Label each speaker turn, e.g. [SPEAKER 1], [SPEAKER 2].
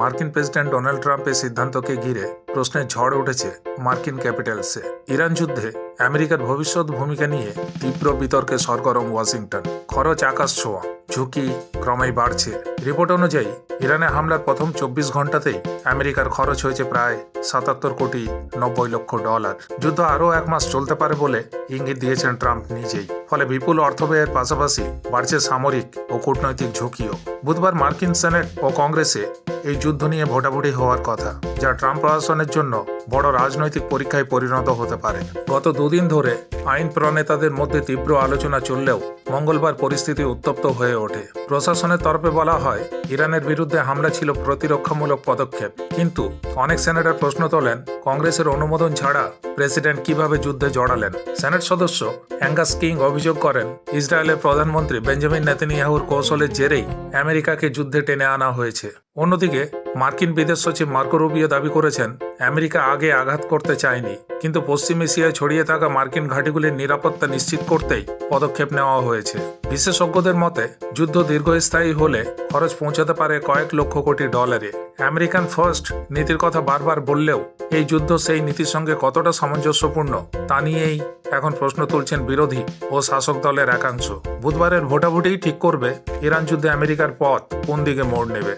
[SPEAKER 1] মার্কিন president Donald ট্রাম্পের সিদ্ধান্তকে ঘিরে প্রশ্নের ঝড় উঠেছে মার্কিন ক্যাপিটালসে। ইরান যুদ্ধে আমেরিকার ভবিষ্যৎ ভূমিকা নিয়ে তীব্র বিতর্কে সরগরম ওয়াশিংটন। খরচ আকাশ ছোঁয়া, ঝুঁকি ক্রমেই বাড়ছে। রিপোর্ট অনুযায়ী ইরানে হামলার প্রথম 24 ঘন্টাতেই আমেরিকার খরচ হয়েছে প্রায় 77,90,00,000 ডলার। যুদ্ধ আরও 1 মাস চলতে পারে বলে ইঙ্গিত দিয়েছেন ট্রাম্প নিজেই। ফলে বিপুল অর্থব্যয়ের পাশাপাশি বাড়ছে সামরিক ও কূটনৈতিক ঝুঁকিও। বুধবার মার্কিন সেনেট ও কংগ্রেসে এই যুদ্ধ নিয়ে ভোটাভুটি হওয়ার কথা, যা ট্রাম্প প্রশাসনের জন্য বড় রাজনৈতিক পরীক্ষায় পরিণত হতে পারে। গত দুদিন ধরে আইন প্রণেতাদের মধ্যে তীব্র আলোচনা চললেও মঙ্গলবার পরিস্থিতি উত্তপ্ত হয়ে ওঠে। প্রশাসনের তরফে বলা হয় ইরানের বিরুদ্ধে হামলা ছিল প্রতিরক্ষামূলক পদক্ষেপ, কিন্তু অনেক সেনেটর প্রশ্ন তোলেন কংগ্রেসের অনুমোদন ছাড়া প্রেসিডেন্ট কিভাবে যুদ্ধে জড়ালেন। সেনেট সদস্য অ্যাঙ্গাস কিং অভিযোগ করেন ইসরায়েলের প্রধানমন্ত্রী বেঞ্জামিন নেতানিয়াহুর কৌশলের জেরেই আমেরিকাকে যুদ্ধে টেনে আনা হয়েছে। অন্যদিকে মার্কিন বিদেশ সচিব মার্কো রুবিও দাবি করেছেন আমেরিকা আগে আঘাত করতে চায়নি, কিন্তু পশ্চিম এশিয়ায় ছড়িয়ে থাকা মার্কিন ঘাঁটিগুলির নিরাপত্তা নিশ্চিত করতেই পদক্ষেপ নেওয়া হয়েছে। বিশেষজ্ঞদের মতে যুদ্ধ দীর্ঘস্থায়ী হলে খরচ পৌঁছাতে পারে কয়েক লক্ষ কোটি ডলারে। আমেরিকান ফার্স্ট নীতির কথা বারবার বললেও এই যুদ্ধ সেই নীতির সঙ্গে কতটা সামঞ্জস্যপূর্ণ তা নিয়েই এখন প্রশ্ন তুলছেন বিরোধী ও শাসক দলের একাংশ। বুধবারের ভোটাভুটিই ঠিক করবে ইরান যুদ্ধে আমেরিকার পথ কোন দিকে মোড় নেবে।